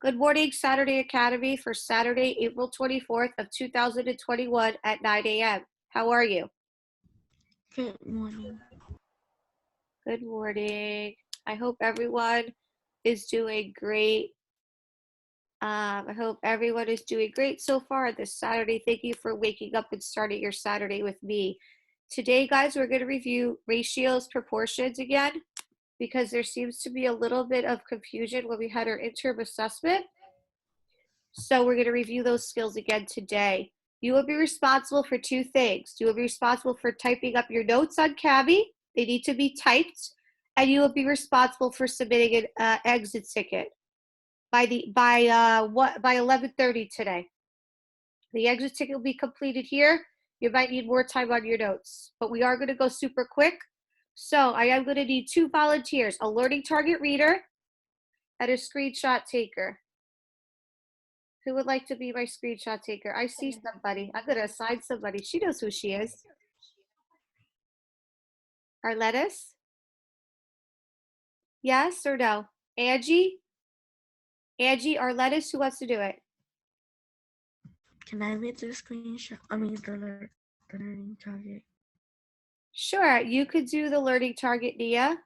Good morning, Saturday Academy for Saturday, April 24th of 2021 at 9 a.m. How are you? Good morning. Good morning. I hope everyone is doing great. I hope everyone is doing great so far this Saturday. Thank you for waking up and starting your Saturday with me. Today, guys, we're going to review ratios, proportions again, because there seems to be a little bit of confusion when we had our interim assessment. So we're going to review those skills again today. You will be responsible for two things. You will be responsible for typing up your notes on Kami. They need to be typed. And you will be responsible for submitting an exit ticket by 11:30 today. The exit ticket will be completed here. You might need more time on your notes, but we are going to go super quick. So I am going to need two volunteers, a learning target reader and a screenshot taker. Who would like to be my screenshot taker? I see somebody. I'm going to assign somebody. She knows who she is. Arletis? Yes or no? Angie? Angie, Arletis, who wants to do it? Can I read the screenshot? The learning target. Sure, you could do the learning target, Nia.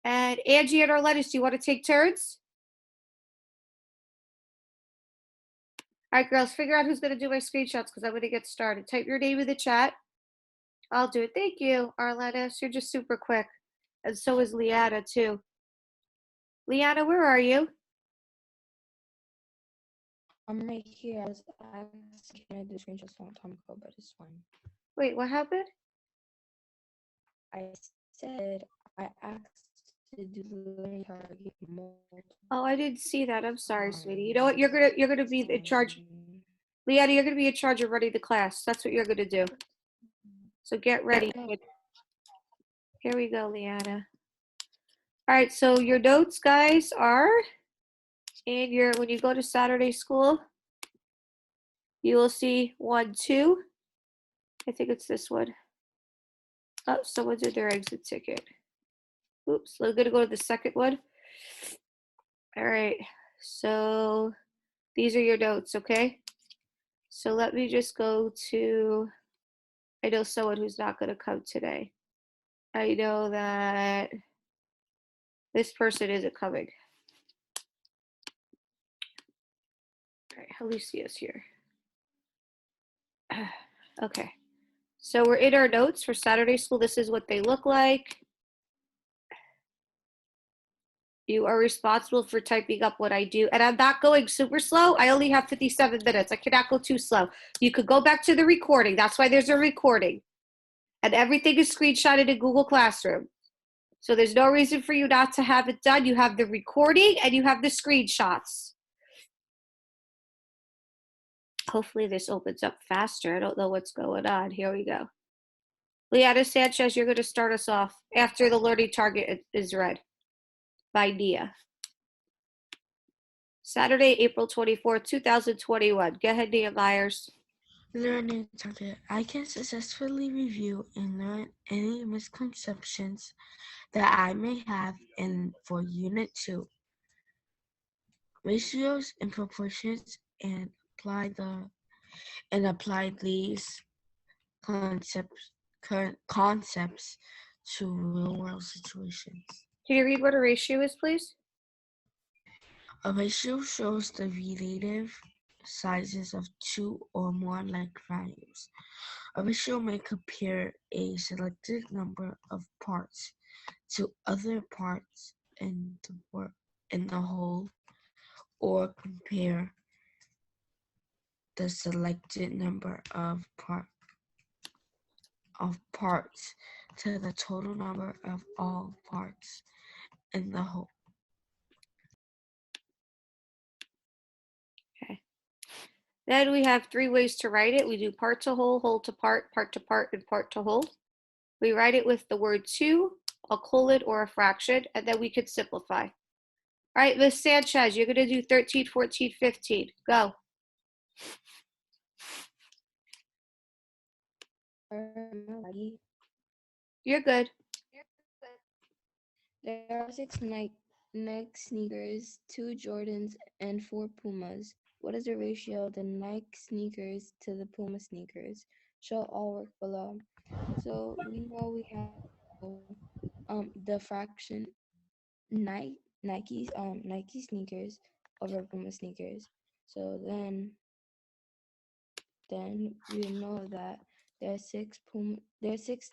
And Angie and Arletis, do you want to take turns? All right, girls, figure out who's going to do my screenshots because I'm going to get started. Type your name in the chat. I'll do it. Thank you, Arletis. You're just super quick. And so is Liana, too. Liana, where are you? I'm right here. I was asking I did screenshots a long time ago, but it's fine. Wait, what happened? I said I asked to do the learning target multiple. Oh, I didn't see that. I'm sorry, sweetie. You know what? You're gonna be in charge. Liana, you're gonna be in charge of running the class. That's what you're gonna do. So get ready. Here we go, Liana. All right, so your notes, guys, are in your, when you go to Saturday school, you will see 1, 2. I think it's this one. Oh, someone did their exit ticket. Oops, we're gonna go to the second one. All right, so these are your notes, okay? So let me just go to, I know someone who's not gonna come today. I know that this person isn't coming. All right, Alicia's here. Okay, so we're in our notes for Saturday school. This is what they look like. You are responsible for typing up what I do. And I'm not going super slow. I only have 57 minutes. I cannot go too slow. You could go back to the recording. That's why there's a recording. And everything is screenshotted in Google Classroom. So there's no reason for you not to have it done. You have the recording and you have the screenshots. Hopefully this opens up faster. I don't know what's going on. Here we go. Liana Sanchez, you're going to start us off after the learning target is read by Nia. Saturday, April 24th, 2021. Go ahead, Nia Myers. Learning target. I can successfully review and learn any misconceptions that I may have for Unit 2. Ratios and proportions and apply these concepts to real-world situations. Can you read what a ratio is, please? A ratio shows the relative sizes of two or more like values. A ratio may compare a selected number of parts to other parts in the whole, or compare the selected number of parts to the total number of all parts in the whole. Okay. Then we have 3 ways to write it. We do part to whole to part to part, and part to whole. We write it with the word to, a colon, or a fraction, and then we could simplify. All right, Miss Sanchez, you're going to do 13, 14, 15. Go. You're good. There are 6 nights Nike sneakers, 2 Jordans, and 4 Pumas. What is the ratio of the Nike sneakers to the Puma sneakers? Show all work below. So we know we have the fraction Nike sneakers over Puma sneakers. So then we know that there are 6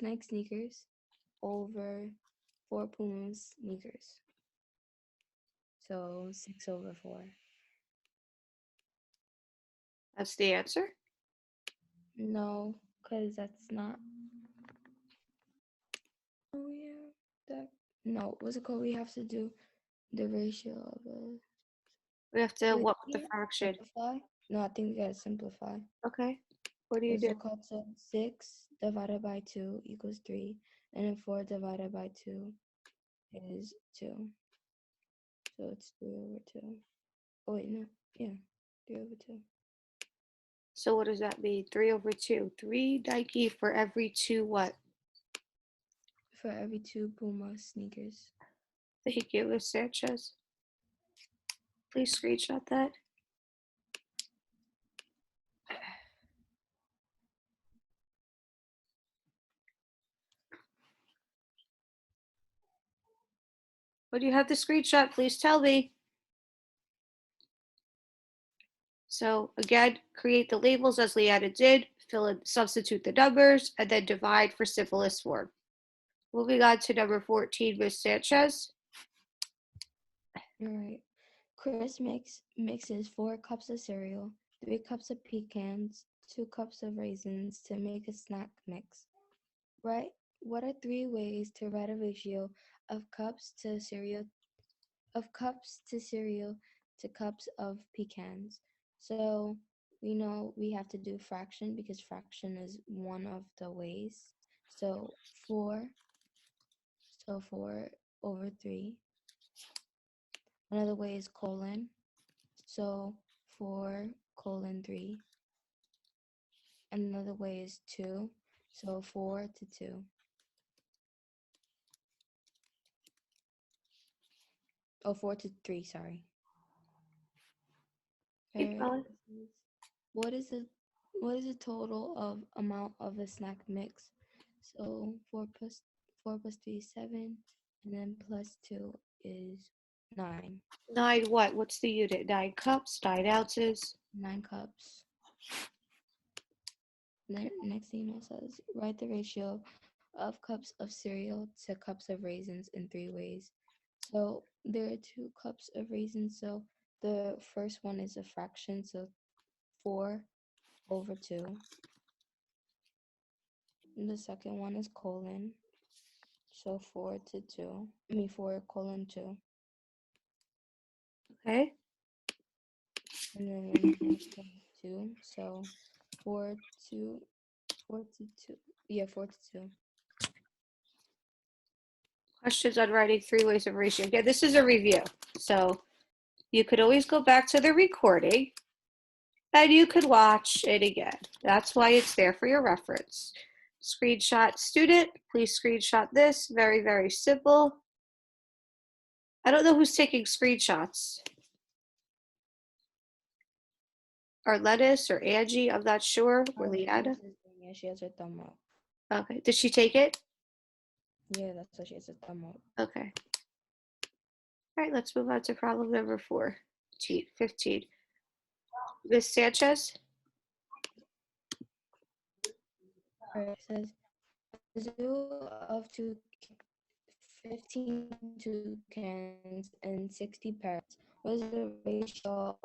Nike sneakers over 4 Puma sneakers. So 6 over 4. That's the answer. No, because that's not. Oh yeah, that no. What's it called? We have to do the ratio of a. We have to, Wait, what do with we the have to fraction? simplify? No, I think we gotta simplify. Okay. What do you What's do? it called? So 6 divided by 2 equals 3, and then 4 divided by 2 is 2. So it's 3 over 2. Oh wait, no, yeah, 3 over 2. So what does that mean? 3 over 2. 3 Nike for every 2 what? For every 2 Puma sneakers. Thank you, Ms. Sanchez. Please screenshot that. When you have the screenshot, please tell me. So again, create the labels as Leanna did, fill in, substitute the numbers, and then divide for simplest form. Moving on to number 14, Ms. Sanchez. All right. Chris mixes 4 cups of cereal, 3 cups of pecans, 2 cups of raisins to make a snack mix. Right? What are 3 ways to write a ratio of cups to cereal to cups of pecans? So we know we have to do fraction because fraction is one of the ways. So 4 over 3. Another way is colon. So 4:3. Another way is 2. So 4 to 2. Oh, 4 to 3, sorry. Keep going. What is the total of amount of a snack mix? So 4 plus 3 is 7, and then plus 2 is 9. 9 what? What's the unit? 9 cups, 9 ounces. 9 cups. Then next email says write the ratio of cups of cereal to cups of raisins in 3 ways. So there are 2 cups of raisins. So the first one is a fraction, so 4 over 2. And the second one is colon, so 4 to 2. 4 colon 2. Okay. And then the next one is 2, so 4 to 2. Yeah, 4 to 2. Questions on writing 3 ways of ratio. Again, this is a review. So you could always go back to the recording and you could watch it again. That's why it's there for your reference. Screenshot student, please screenshot this. Very, very simple. I don't know who's taking screenshots. Arletis or Angie, I'm not sure. Or Leanna. Yeah, she has her thumb up. Okay, did she take it? Yeah, that's why she has her thumb up. Okay. All right, let's move on to problem number 15. Ms. Sanchez? Alright, it says a zoo of 15 toucans and 60 parrots. What is the ratio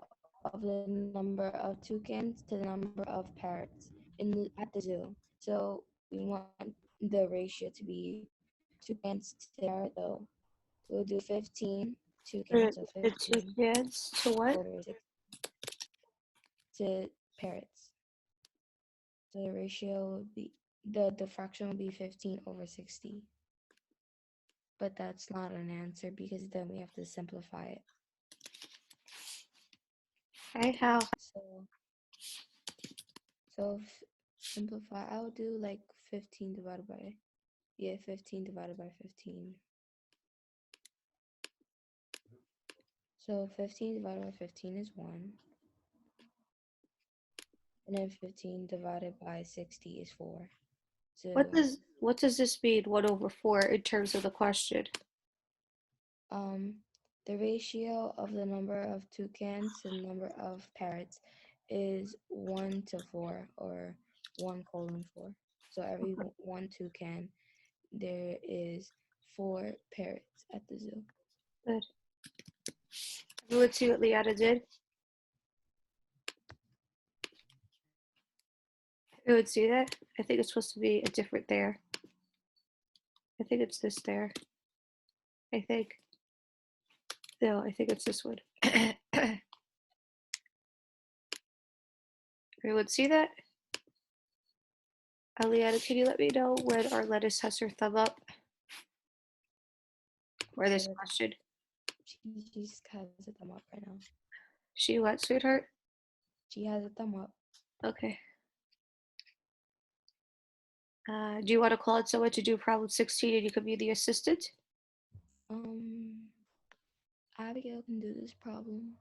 of the number of toucans to the number of parrots at the zoo? So we want the ratio to be toucans to parrot, so we'll do 15 toucans, so The 2 15 kids to what? over 6 to parrots. So the ratio would be the fraction would be 15 over 60. But that's not an answer because then we have to simplify it. Okay, how? So simplify, I would do like 15 divided by 15. So 15 divided by 15 is 1. And then 15 divided by 60 is 4. So What does this mean, 1/4, in terms of the question? the ratio of the number of toucans to the number of parrots is 1 to 4, or 1:4. So every one toucan, there is 4 parrots at the zoo. Good. Let's see what Leanna did. You would see that? I think it's supposed to be a different there. I think it's this there. I think. No, I think it's this one. Everyone see that? Leanna, can you let me know when Arlenis has her thumb up? Or this question? She just has a thumb up right now. She what, sweetheart? She has a thumb up. Okay. Do you want to call on someone to do problem 16 and you can be the assistant? Abigail can do this problem.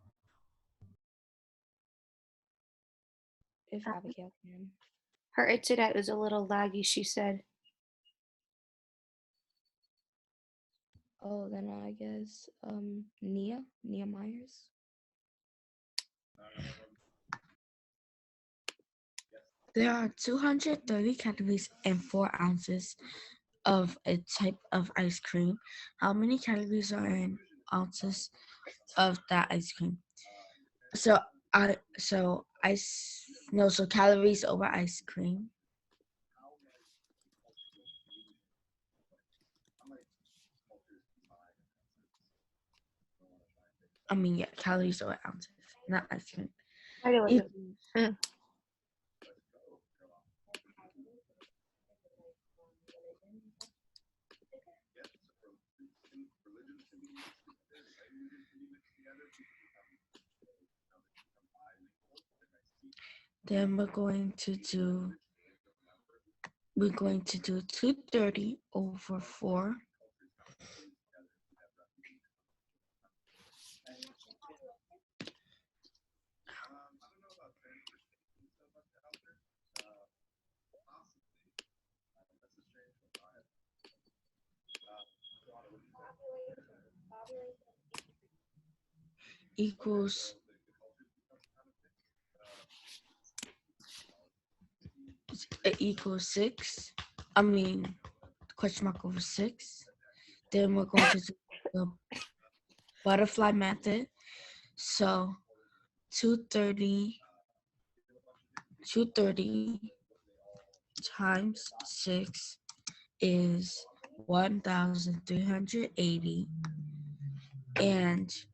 If Abigail can. Her internet is a little laggy, she said. Oh, then I guess Nia Myers. There are 230 calories and 4 ounces of a type of ice cream. How many calories are in ounces of that ice cream? So calories over ice cream. I mean, yeah, calories over ounces, not ice cream. I know what It- you mean. Then we're going to do 230 over 4. Equals it equals 6. I mean, question mark over 6. Then we're going to do the butterfly method. So 230 times 6 is 1,380. And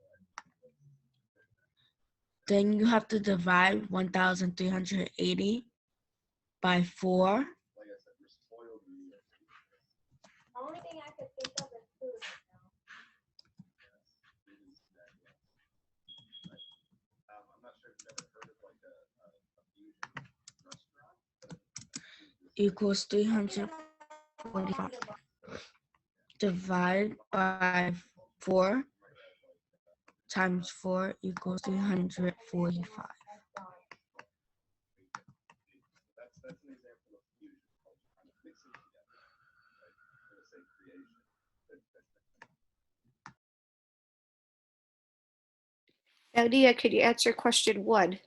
then you have to divide 1,380 by 4. Equals 345. Divide by 4 times 4 equals 345. Now, Nia, could you answer question 1?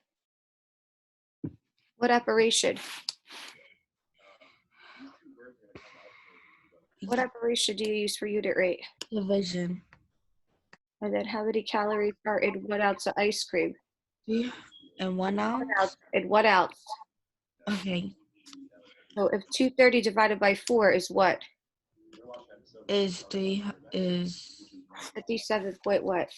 What operation? What operation do you use for unit rate? Division. And then how many calories are in 1 ounce of ice cream? 3 and 1 ounce. In 1 ounce. Okay. So if 230 divided by 4 is what? Is 57 point what?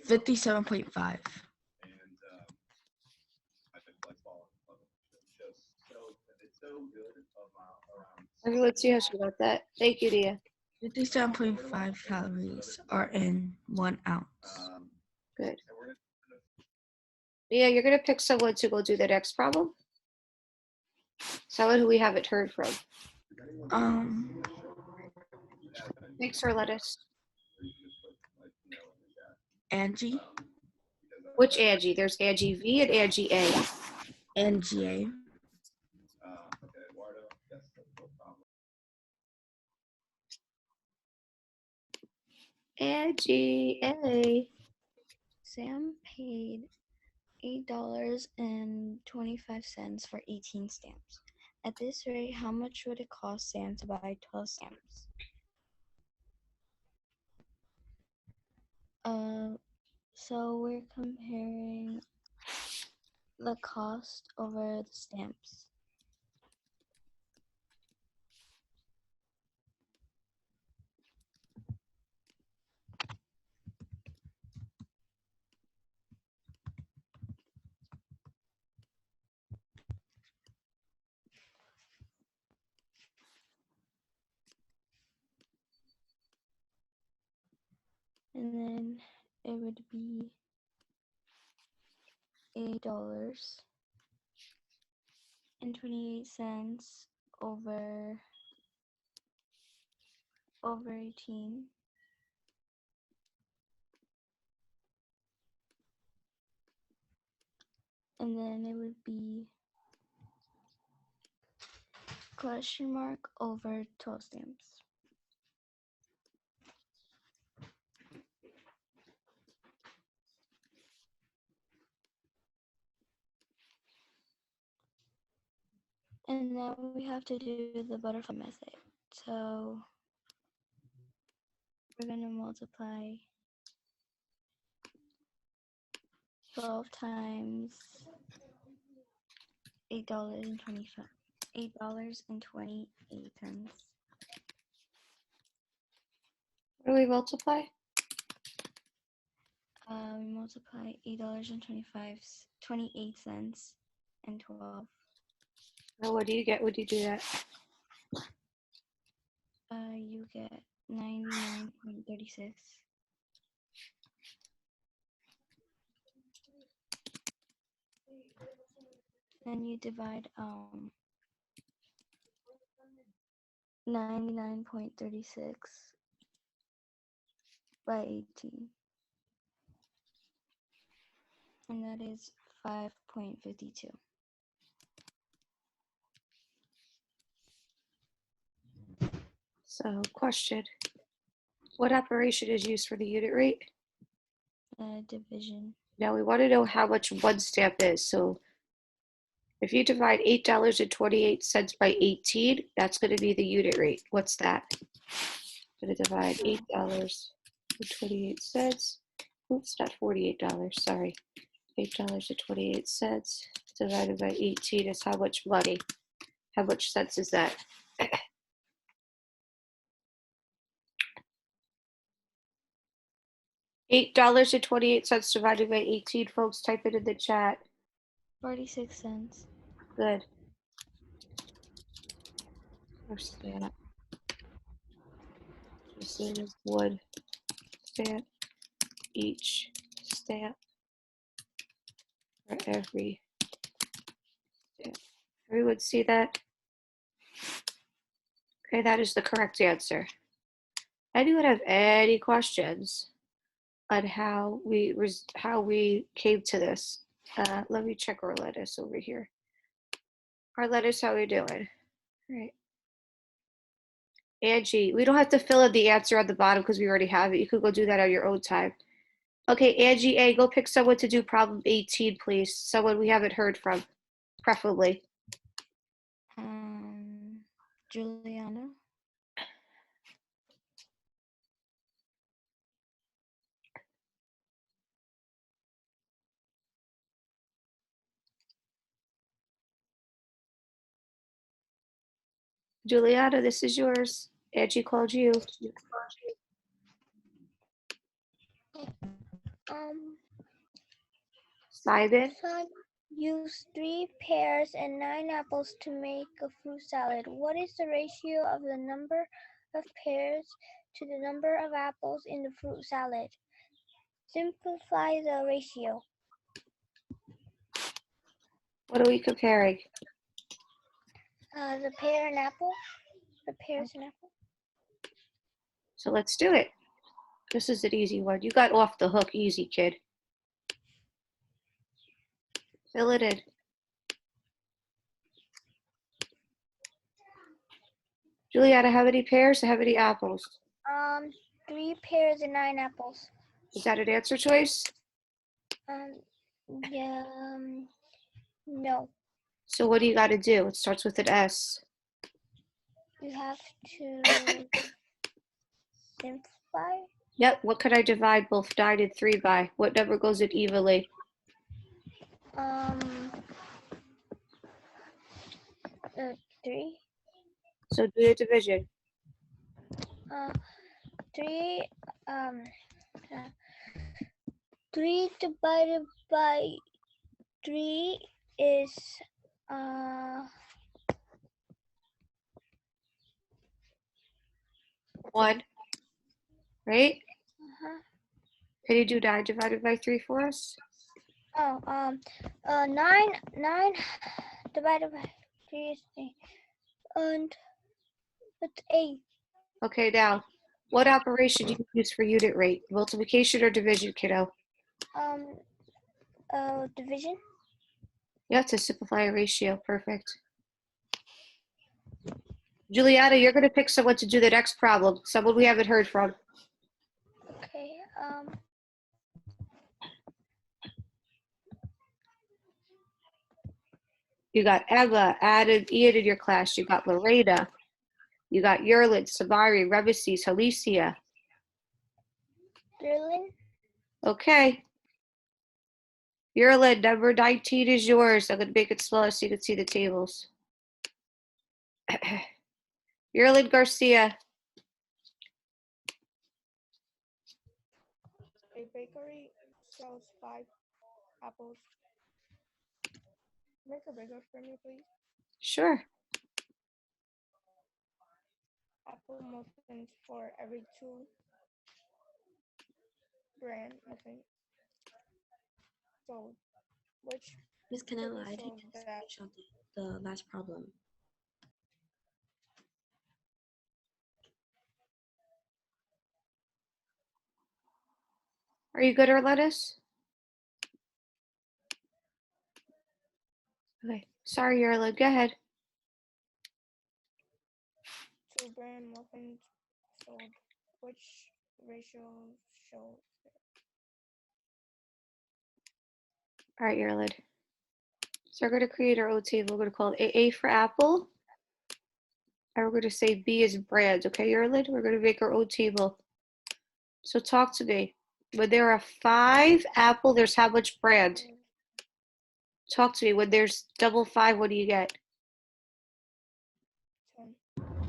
57.5. Let's see how she got that. Thank you, Nia. 57.5 calories are in 1 ounce. Good. Nia, you're gonna pick someone to go do the next problem. Someone who we haven't heard from. Um, Thanks for lettuce. Angie, Which Angie? There's Angie V and Angie A. NGA, Angie A. Sam paid $8.25 for 18 stamps. At this rate, how much would it cost Sam to buy 12 stamps? So we're comparing the cost over the stamps. And then it would be $8.28 over 18. And then it would be question mark over 12 stamps. And now we have to do the butterfly method. So we're going to multiply 12 times $8.28. What do we multiply? We multiply $8.28 and 12. Oh, what do you get when you do that? You get 99.36. Then you divide 99.36 by 18. And that is 5.52. So, question. What operation is used for the unit rate? Division. Now we want to know how much one stamp is. So if you divide $8.28 by 18, that's going to be the unit rate. What's that? I'm going to divide $8.28. Oops, not $48. Sorry. $8.28 divided by 18 is how much money? How much cents is that? $8.28 divided by 18, folks. Type it in the chat. 46 cents. Good. Or stamp. Just in as one stamp each stamp for every stamp. Everyone see that? Okay, that is the correct answer. Anyone have any questions on how we came to this? Let me check our lettuce over here. Our lettuce, how are we doing? All right. Angie, we don't have to fill in the answer at the bottom because we already have it. You could go do that on your own time. Okay, Angie A, go pick someone to do problem 18, please. Someone we haven't heard from, preferably. Juliana. Juliana, this is yours. Angie called you. Simon, Use 3 pears and 9 apples to make a fruit salad. What is the ratio of the number of pears to the number of apples in the fruit salad? Simplify the ratio. what are we comparing? The pear and apple. The pears and apple. So let's do it. This is an easy one. You got off the hook easy, kid. Fill it in. Juliana, how many pears and how many apples? 3 pears and 9 apples. Is that an answer choice? Yeah. No. So what do you got to do? It starts with an S. You have to simplify. Yep. What could I divide both 9 and 3 by? What number goes in evenly? 3. So do the division. 3. 3 divided by 3 is 1. Right? uh-huh. Can you do 9 divided by 3 for us? 9 divided by 3 is 8. And it's 8. Okay, now, what operation do you use for unit rate? Multiplication or division, kiddo? Division. Yeah, to simplify a ratio. Perfect. Juliana, you're going to pick someone to do the next problem. Someone we haven't heard from. Okay. You got Emma, Adam, Ian in your class. You got Lorena. You got Yerlin, Samari, Remesis, Alicia. Berlin. Okay. Yerlin, number 19 is yours. I'm going to make it smaller so you can see the tables. Yerlin Garcia. A bakery sells 5 apples. Make a bagel for me, please. Sure. Apple muffins for every 2 brand muffins sold. Which Miss Canella, I sold didn't that? screenshot the last problem. Are you good, Arlettis? Okay. Sorry, Yerlin. Go ahead. 2 brand muffins sold. Which ratio shows? All right, Yerlin. So we're going to create our own table. We're going to call it A for apple. And we're going to say B is brand. Okay, Yerlin? We're going to make our own table. So talk to me. When there are 5 apple, there's how much brand? Talk to me. When there's double 5, what do you get?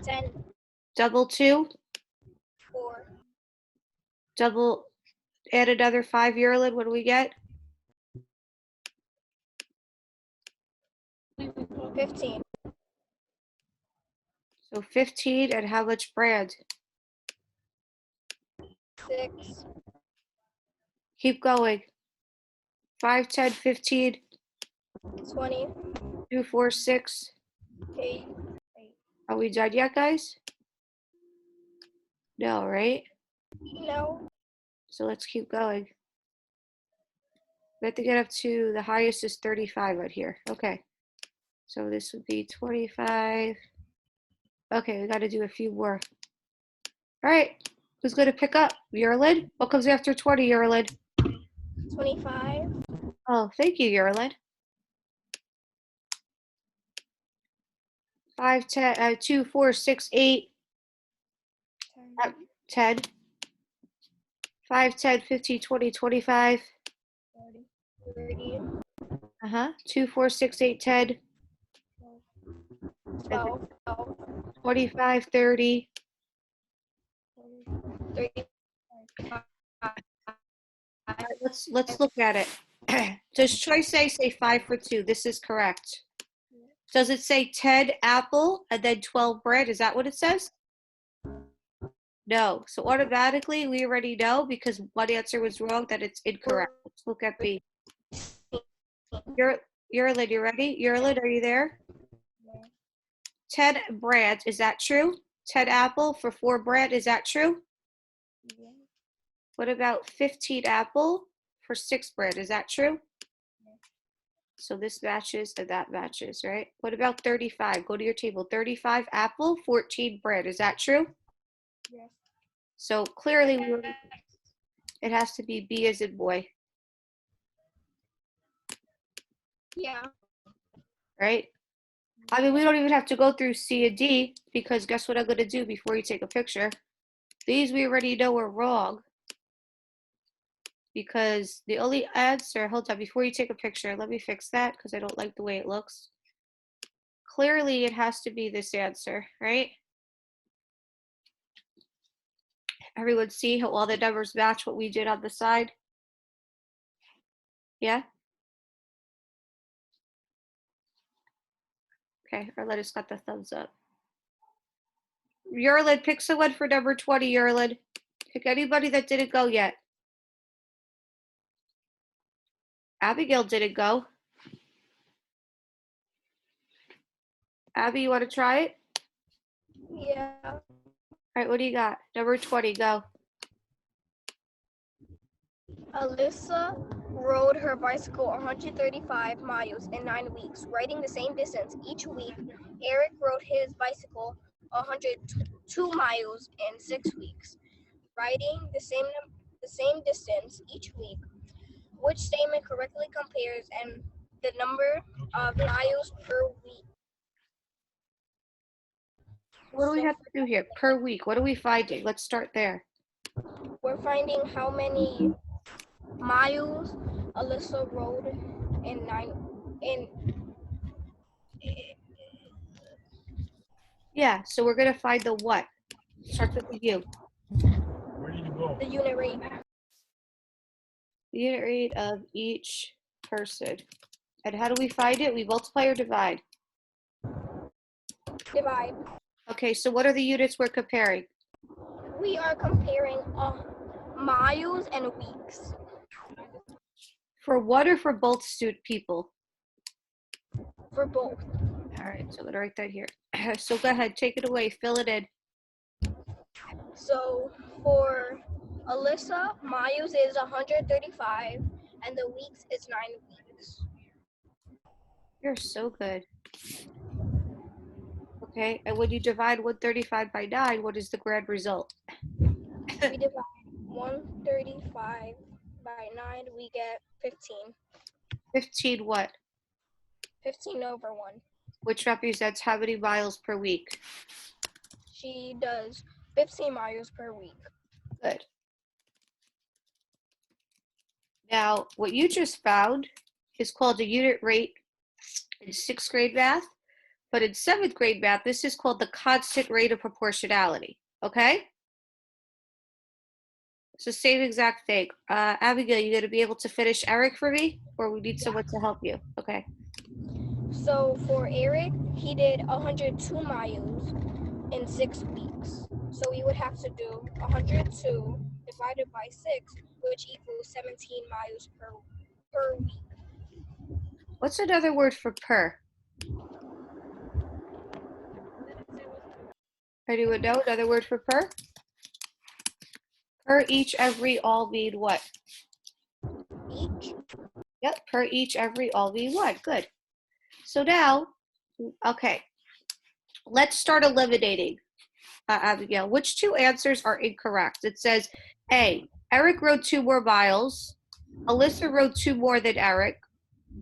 10. Double 2? 4. Double, add another 5, Yerlin, what do we get? 15. So 15, and how much brand? 6. Keep going. 5, 10, 15, 20. 2, 4, 6. 8. Are we done yet, guys? No, right? No. So let's keep going. We have to get up to, the highest is 35 right here. Okay. So this would be 25. Okay, we got to do a few more. All right. Who's going to pick up? Yerlin? What comes after 20, Yerlin? 25. Oh, thank you, Yerlin. 5, 10, 2, 4, 6, 8, 10, 10. 5, 10, 15, 20, 25. 30. 2, 4, 6, 8, 10. 12. 25, 30. 30. All right, let's look at it. Does choice A say 5 for 2? This is correct. Does it say 10 apple and then 12 bread? Is that what it says? No. So automatically we already know, because one answer was wrong, that it's incorrect. Let's look at B. Yerlin, you ready? Yerlin, are you there? 10 bread, is that true? 10 apple for 4 bread, is that true? Yeah. What about 15 apple for 6 bread, is that true? So this matches and that matches, right? What about 35? Go to your table. 35 apple, 14 bread, is that true? Yes. So clearly it has to be B as in boy, Yeah. right? I mean, we don't even have to go through C and D because guess what I'm going to do before you take a picture? These we already know are wrong because the only answer, hold on, before you take a picture, let me fix that because I don't like the way it looks. Clearly, it has to be this answer, right? Everyone see how all the numbers match what we did on the side? Yeah? Okay, or let us got the thumbs up. Yerlin, pick someone for number 20, Yerlin. Pick anybody that didn't go yet. Abigail didn't go. Abby, you want to try it? Yeah. All right, what do you got? Number 20, go. Alyssa rode her bicycle 135 miles in 9 weeks, riding the same distance each week. Eric rode his bicycle 102 miles in 6 weeks, riding the same distance each week. Which statement correctly compares and the number of miles per week? What do we So have to do here? Per week. What are we finding? Let's start there. we're finding how many miles Alyssa rode in Yeah, so we're going to find the what? Starts with the U. the unit rate. The unit rate of each person. And how do we find it? We multiply or divide? Divide. Okay, so what are the units we're comparing? We are comparing miles and weeks. For one or for both student people? For both. All right, so I'm going to write that here. So go ahead, take it away, fill it in. So for Alyssa, miles is 135 and the weeks is 9 weeks. You're so good. Okay, and when you divide 135 by 9, what is the grand result? We divide 135 by 9, we get 15. 15 what? 15 over 1. Which represents how many miles per week? She does 15 miles per week. Good. Now, what you just found is called a unit rate in 6th grade math, but in 7th grade math, this is called the constant rate of proportionality, okay? It's the same exact thing. Abigail, you gonna be able to finish Eric for me? Or we need someone to help you? Okay. So for Eric, he did 102 miles in 6 weeks. So we would have to do 102 divided by 6, which equals 17 miles per week. What's another word for per? Anyone know another word for per? Per, each, every, all mean what? Each. Yep, per, each, every, all mean what? Good. So now, okay, let's start eliminating, Abigail. Which two answers are incorrect? It says A, Eric rode 2 more miles. Alyssa rode 2 more than Eric.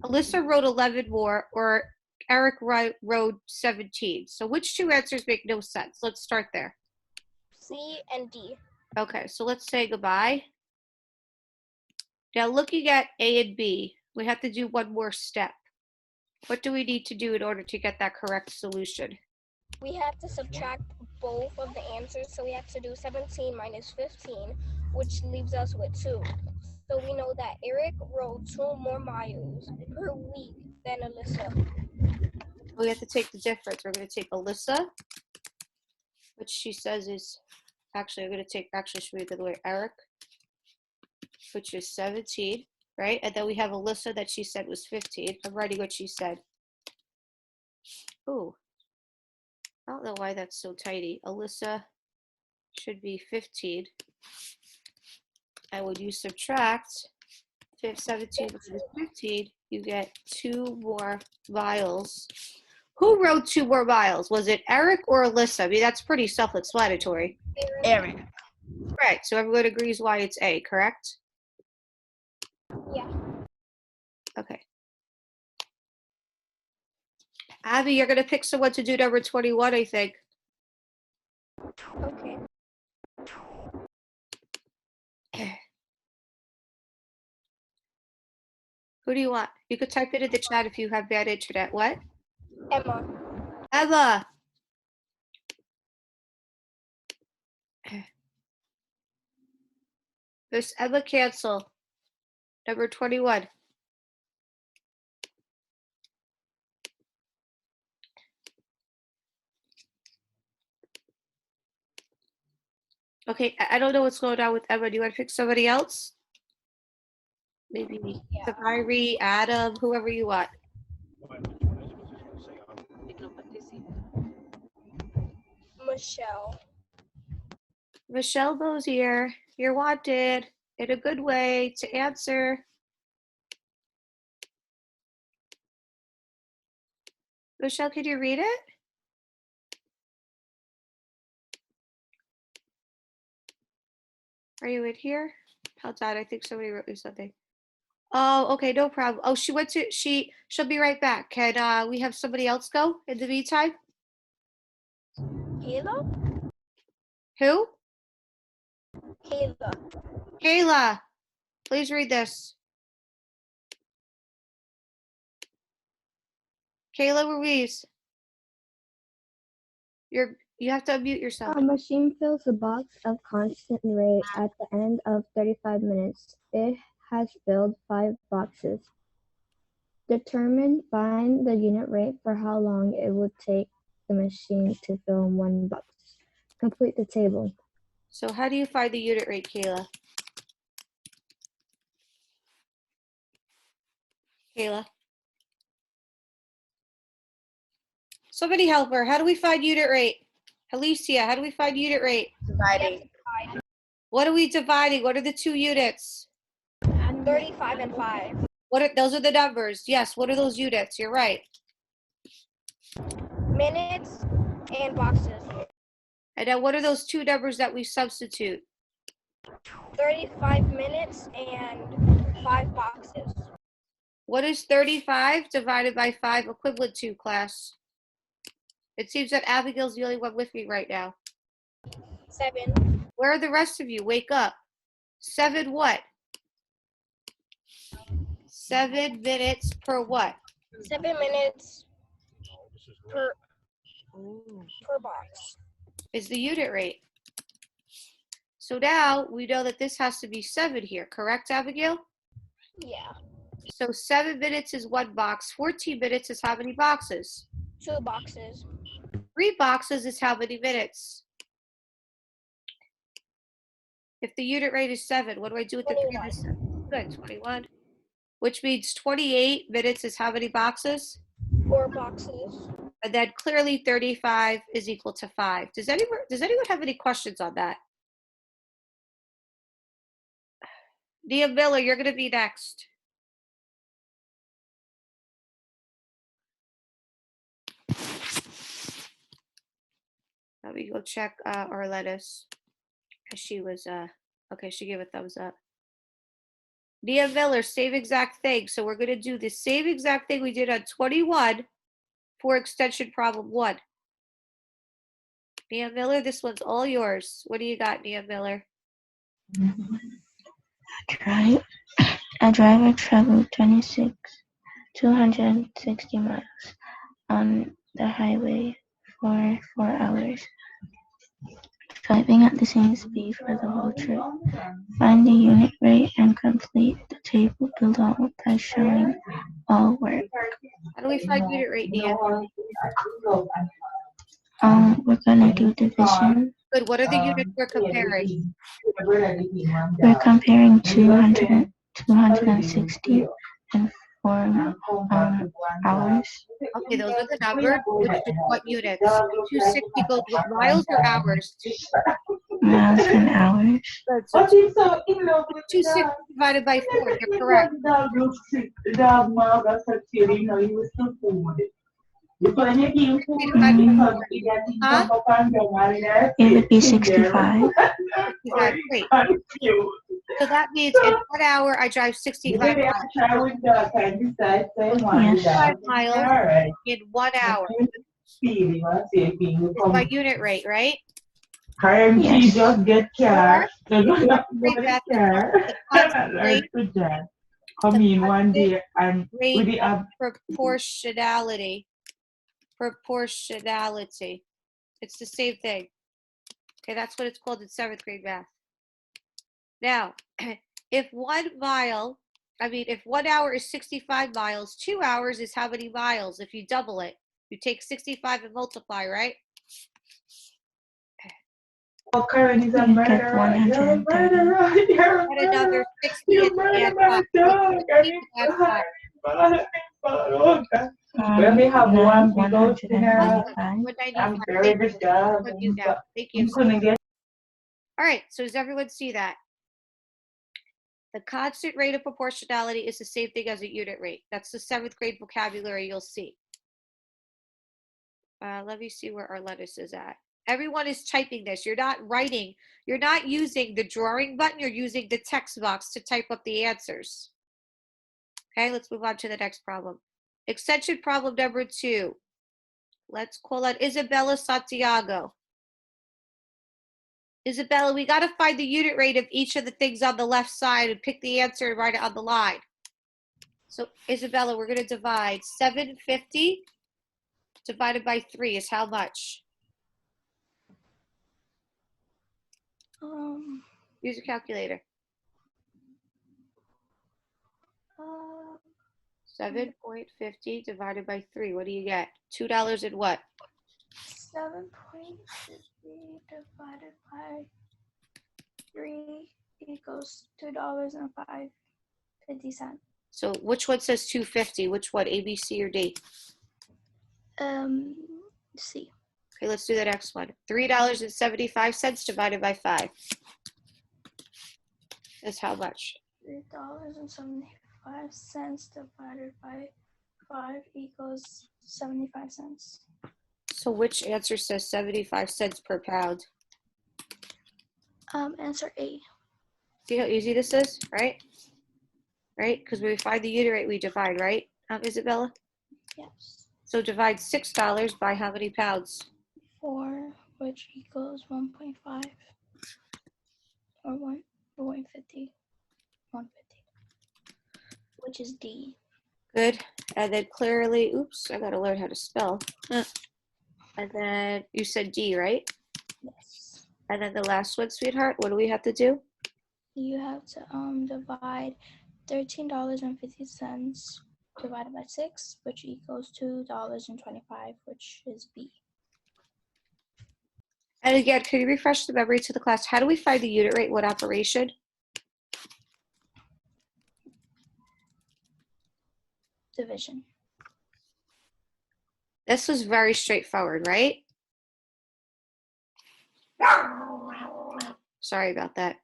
Alyssa rode 11 more, or Eric rode 17. So which two answers make no sense? Let's start there. C and D. Okay, so let's say goodbye. Now looking at A and B, we have to do one more step. What do we need to do in order to get that correct solution? We have to subtract both of the answers. So we have to do 17 minus 15, which leaves us with 2. So we know that Eric rode 2 more miles per week than Alyssa. We have to take the difference. We're going to take Alyssa, which she says is, actually, I'm going to take, actually, should we do the way Eric, which is 17, right? And then we have Alyssa that she said was 15. I'm writing what she said. Ooh. I don't know why that's so tidy. Alyssa should be 15. And when you subtract 17 minus 15, you get 2 more miles. Who wrote 2 more miles? Was it Eric or Alyssa? I mean, that's pretty self-explanatory. Eric. Right, so everyone agrees why it's A, correct? Yeah. Okay. Abby, you're going to pick someone to do number 21, I think. Okay. Who do you want? You could type it in the chat if you have bad internet. What? Emma. Emma. Miss Emma Cancel. Number 21. Okay, I don't know what's going on with Emma. Do you want to pick somebody else? Maybe Sakari, Adam, whoever you want. Michelle. Michelle Bozier, you're wanted in a good way to answer. Michelle, can you read it? Are you in here? Hold on, I think somebody wrote me something. Oh, okay, no problem. Oh, she'll be right back. Can we have somebody else go in the meantime? Kayla? Who? Kayla. Kayla, please read this. Kayla Ruiz. You have to unmute yourself. A machine fills a box of constant rate at the end of 35 minutes. It has filled 5 boxes. Find the unit rate for how long it would take the machine to fill 1 box. Complete the table. So how do you find the unit rate, Kayla? Kayla? Somebody help her. How do we find unit rate? Alicia, how do we find unit rate? Dividing. What are we dividing? What are the 2 units? 35 and 5. Those are the numbers. Yes, what are those units? You're right. Minutes and boxes. And then what are those 2 numbers that we substitute? 35 minutes and 5 boxes. What is 35 divided by 5 equivalent to, class? It seems that Abigail's the only one with me right now. 7. Where are the rest of you? Wake up. 7 what? 7 minutes per what? 7 minutes per box. Is the unit rate. So now we know that this has to be 7 here, correct, Abigail? Yeah. So 7 minutes is 1 box. 14 minutes is how many boxes? 2 boxes. 3 boxes is how many minutes? If the unit rate is 7, what do I do with the 3 minutes? Good, 21. Which means 28 minutes is how many boxes? 4 boxes. And then clearly 35 is equal to 5. Does anyone have any questions on that? Nia Miller, you're going to be next. Let me go check Arletta's. She was, okay, she gave a thumbs up. Nia Miller, same exact thing. So we're going to do the same exact thing we did on 21 for extension problem 1. Nia Miller, this one's all yours. What do you got, Nia Miller? A driver traveled 260 miles on the highway for 4 hours, driving at the same speed for the whole trip. Find the unit rate and complete the table below by showing all work. How do we find unit rate, Nia? We're gonna do division. Good. What are the units we're comparing? We're comparing 260 and hours. Okay, those are the numbers, which is what units? 260 goes with miles or hours? Miles and hours. Good, so 260 divided by 4, you're correct. Huh? It would be 65. 65, great. So that means in 1 hour, I drive 65 miles. 65 miles in 1 hour is my unit rate, right? Yes. Rate math is the constant rate of proportionality. Proportionality. It's the same thing. Okay, that's what it's called in 7th grade math. Now, if 1 hour is 65 miles, 2 hours is how many miles? If you double it, you take 65 and multiply, right? You get 130. Add another 60 and add 5. So 60 and add 5. Not 195. 195. Thank you. That's on you now. Thank you. All right, so does everyone see that? The constant rate of proportionality is the same thing as a unit rate. That's the 7th grade vocabulary you'll see. Let me see where Arlenis is at. Everyone is typing this. You're not writing. You're not using the drawing button. You're using the text box to type up the answers. Okay, let's move on to the next problem. Extension problem number 2. Let's call it Isabella Santiago. Isabella, we got to find the unit rate of each of the things on the left side and pick the answer and write it on the line. So, Isabella, we're going to divide 750 divided by 3 is how much? Use a calculator. 7.50 divided by 3. What do you get? $2 and what? 7.50 divided by 3 equals $2.50. So which one says 250? Which one? A, B, C, or D? C. Okay, let's do the next one. $3.75 divided by 5. Is how much? $3.75 divided by 5 equals 75 cents. So which answer says 75 cents per pound? Answer A. See how easy this is, right? Right? Because when we find the unit rate, we divide, right, Isabella? Yes. So divide $6 by how many pounds? 4, which equals 1.5 or 150. 150, which is D. Good. And then clearly, oops, I gotta learn how to spell. And then you said D, right? Yes. And then the last one, sweetheart, what do we have to do? You have to divide $13.50 divided by 6, which equals $2.25, which is B. And again, can you refresh the memory to the class? How do we find the unit rate? What operation? Division. This was very straightforward, right? Sorry about that.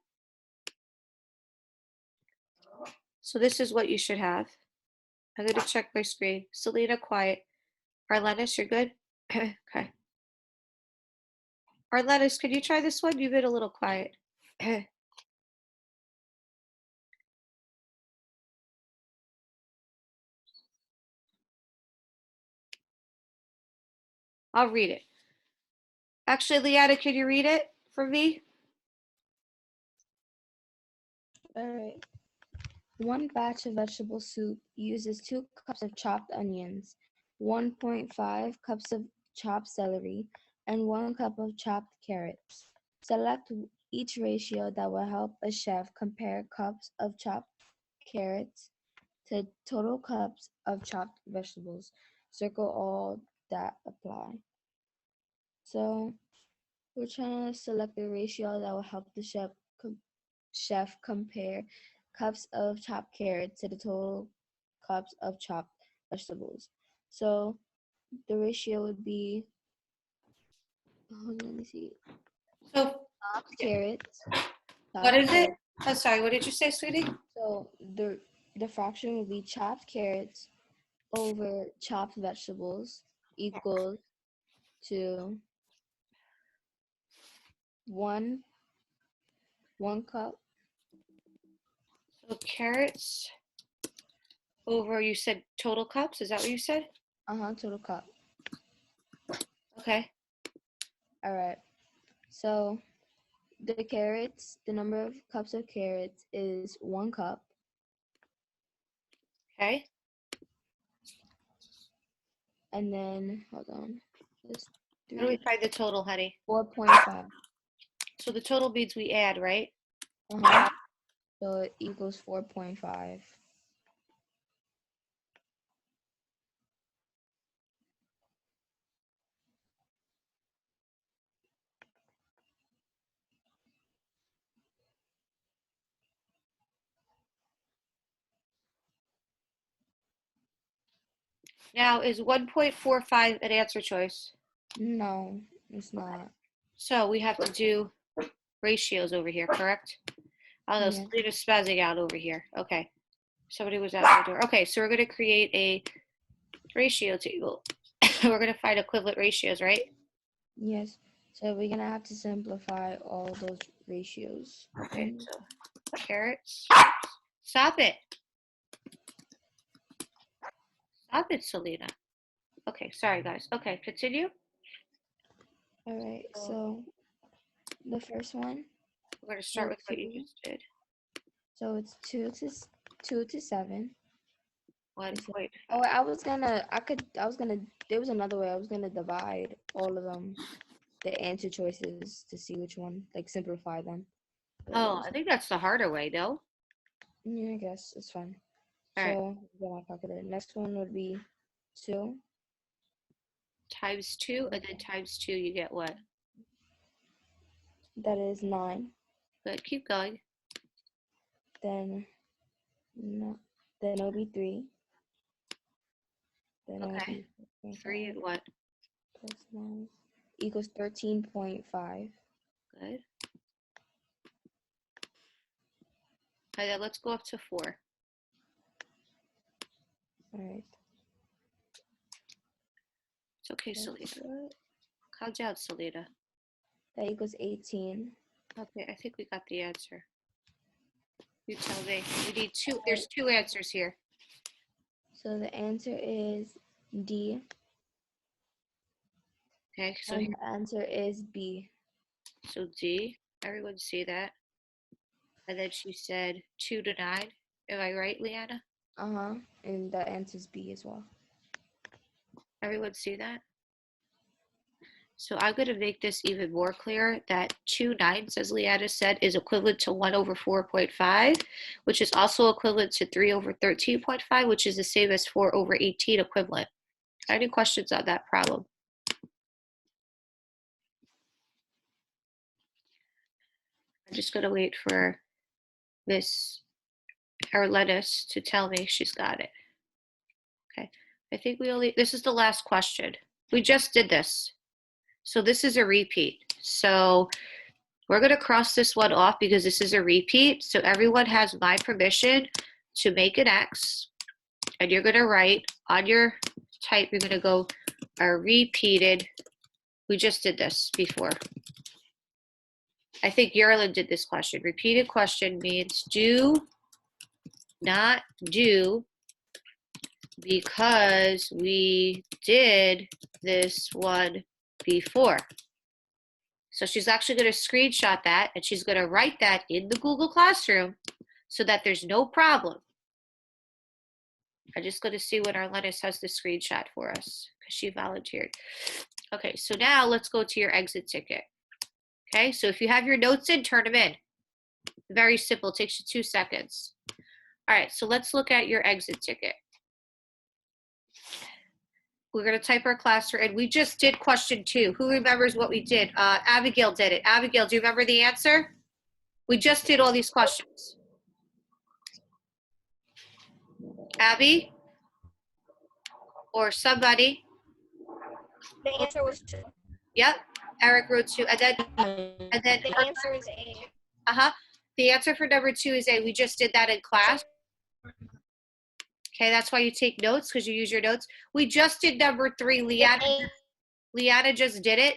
So this is what you should have. I'm going to check my screen. Selena, quiet. Arlenis, you're good? Okay. Arlenis, could you try this one? You've been a little quiet. I'll read it. Actually, Leanna, can you read it for me? All right. 1 batch of vegetable soup uses 2 cups of chopped onions, 1.5 cups of chopped celery, and 1 cup of chopped carrots. Select each ratio that will help a chef compare cups of chopped carrots to total cups of chopped vegetables. Circle all that apply. So we're trying to select the ratio that will help the chef compare cups of chopped carrots to the total cups of chopped vegetables. So the ratio would be, hold on, let me see, So chopped carrots. what chopped is it? carrots. I'm sorry, what did you say, sweetie? So the fraction would be chopped carrots over chopped vegetables equals to one cup. So carrots over, you said total cups, is that what you said? Total cup. Okay. All right. So the carrots, the number of cups of carrots is 1 cup. Okay. And then, hold on, this How do we find the total, honey? 4.5. So the total means we add, right? So it equals 4.5. Now, is 1.45 an answer choice? No, it's not. So we have to do ratios over here, correct? Oh, no, Yeah. Selena's spazzing out over here. Okay. Somebody was at my door. Okay, so we're going to create a ratio table. We're going to find equivalent ratios, right? Yes. So we're gonna have to simplify all those ratios. Okay, so carrots. Stop it. Stop it, Selena. Okay, sorry, guys. Okay, continue. All right. So the first one. We're going to start with what you just did. So it's 2 to 7. 1.5. Oh, there was another way. I was gonna divide all of them, the answer choices, to see which one, like simplify them. But Oh, I think that's the harder way, though. yeah, I guess it's fine. All right. So get my calculator. Next one would be 2 Times 2, and then times 2, you get what? that is 9. Good. Keep going. Then it'll be 3. Then it'll Okay. be 3 and what? plus 9 equals 13.5. Good. Okay, then let's go up to 4. All right. It's okay, That's Selena. what? Calm down, Selena. That equals 18. Okay, I think we got the answer. You tell me. We need 2. There's 2 answers here. So the answer is D. Okay, so And the answer is B. so D. Everyone see that? And then she said 2 to 9. Am I right, Leanna? And the answer is B as well. Everyone see that? So I'm going to make this even more clear that 2 9s, as Leanna said, is equivalent to 1 over 4.5, which is also equivalent to 3 over 13.5, which is the same as 4 over 18 equivalent. Any questions on that problem? I'm just going to wait for Miss Arlenis to tell me she's got it. Okay, I think this is the last question. We just did this. So this is a repeat. So we're going to cross this one off because this is a repeat. So everyone has my permission to make an X. And you're going to write on your type, you're going to go a repeated. We just did this before. I think Yerlin did this question. Repeated question means do not do because we did this one before. So she's actually going to screenshot that and she's going to write that in the Google Classroom so that there's no problem. I'm just going to see when Arlenis has the screenshot for us because she volunteered. Okay, so now let's go to your exit ticket. Okay, so if you have your notes in, turn them in. Very simple, it takes you 2 seconds. All right, so let's look at your exit ticket. We're going to type our class, and we just did question 2. Who remembers what we did? Abigail did it. Abigail, do you remember the answer? We just did all these questions. Abby? or somebody. The answer was 2. Yep. Eric wrote 2. And then The answer is A. the answer for number 2 is A. We just did that in class. Okay, that's why you take notes, because you use your notes. We just did number 3. Liana just did it.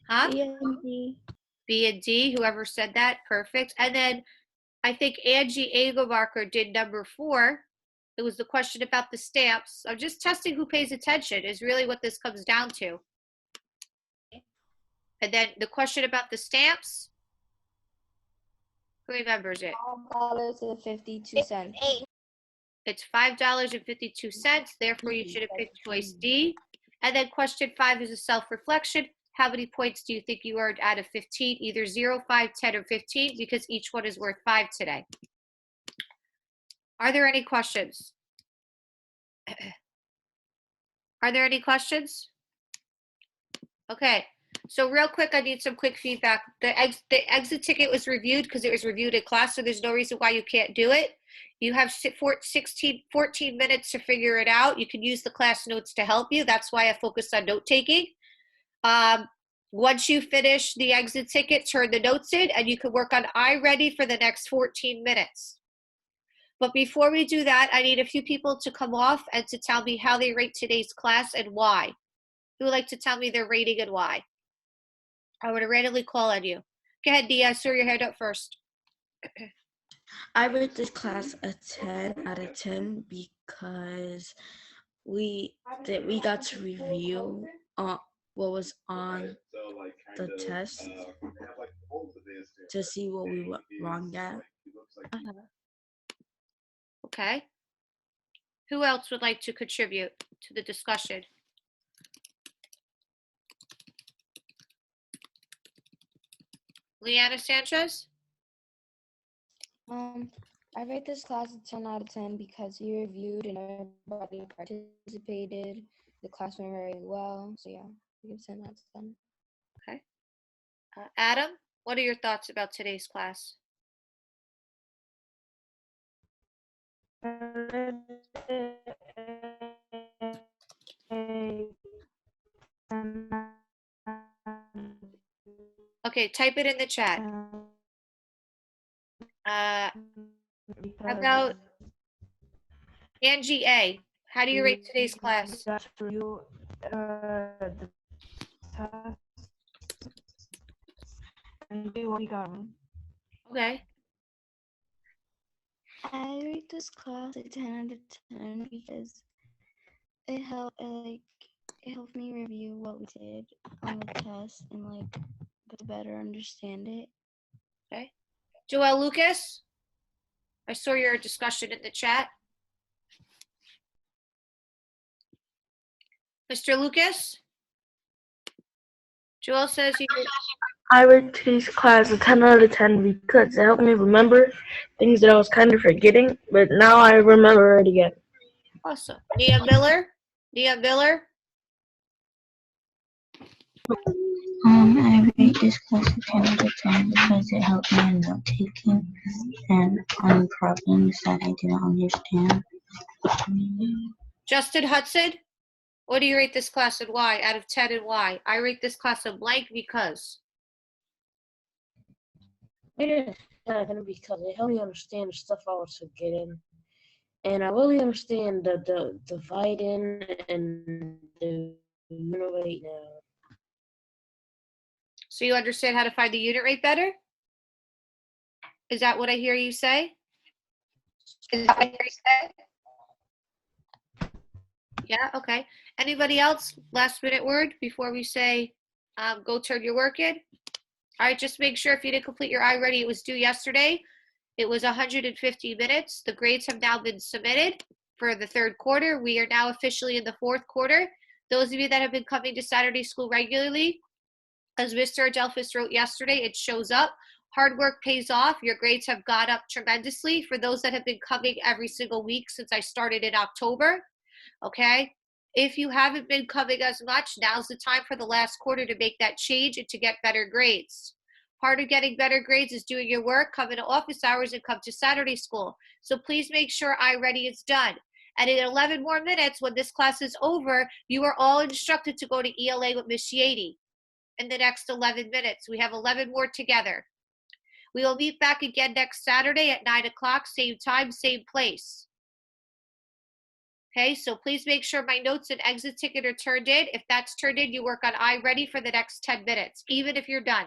Huh? B and D. B and D, whoever said that, perfect. And then I think Angie Engelmarker did number 4. It was the question about the stamps. I'm just testing who pays attention is really what this comes down to. And then the question about the stamps, who remembers it? $5.52. A. It's $5.52. Therefore, you should have picked choice D. And then question 5 is a self-reflection. How many points do you think you earned out of 15? Either 0, 5, 10, or 15, because each one is worth 5 today. Are there any questions? Are there any questions? Okay, so real quick, I need some quick feedback. The exit ticket was reviewed because it was reviewed in class, so there's no reason why you can't do it. You have 14 minutes to figure it out. You can use the class notes to help you. That's why I focused on note taking. Once you finish the exit ticket, turn the notes in, and you can work on iReady for the next 14 minutes. But before we do that, I need a few people to come off and to tell me how they rate today's class and why. Who would like to tell me their rating and why? I would randomly call on you. Go ahead, Dia. I saw your hand up first. I rate this class a 10 out of 10 because we got to review what was on the test to see what we went wrong at. Okay. Who else would like to contribute to the discussion? Leanna Sanchez? I rate this class a 10 out of 10 because we reviewed and everybody participated. The class went very well. So yeah, we give 10 out of 10. Okay. Adam, what are your thoughts about today's class? Okay, type it in the chat. How about Angie A? How do you rate today's class? Okay. I rate this class a 10 out of 10 because it helped me review what we did on the test and better understand it. Okay. Joelle Lucas? I saw your discussion in the chat. Mr. Lucas? Joelle says he did. I rate today's class a 10 out of 10 because it helped me remember things that I was kind of forgetting, but now I remember it again. Awesome. Nia Miller? Nia Miller? I rate this class a 10 out of 10 because it helped me in note taking and on problems that I didn't understand. Justin Hudson? What do you rate this class and why? Out of 10 and why? I rate this class a blank because. It is because it helped me understand the stuff I was forgetting. And I really understand the dividing and the unit rate now. So you understand how to find the unit rate better? Is that what I hear you say? Yeah, okay. Anybody else? Last minute word before we say go turn your work in? All right, just make sure if you didn't complete your iReady, it was due yesterday. It was 150 minutes. The grades have now been submitted for the third quarter. We are now officially in the fourth quarter. Those of you that have been coming to Saturday school regularly, as Mr. Adelphus wrote yesterday, it shows up. Hard work pays off. Your grades have gone up tremendously for those that have been coming every single week since I started in October. Okay? If you haven't been coming as much, now's the time for the last quarter to make that change and to get better grades. Part of getting better grades is doing your work, come into office hours, and come to Saturday school. So please make sure iReady is done. And in 11 more minutes, when this class is over, you are all instructed to go to ELA with Miss Shiady in the next 11 minutes. We have 11 more together. We will meet back again next Saturday at 9 o'clock, same time, same place. Okay, so please make sure my notes and exit ticket are turned in. If that's turned in, you work on iReady for the next 10 minutes, even if you're done.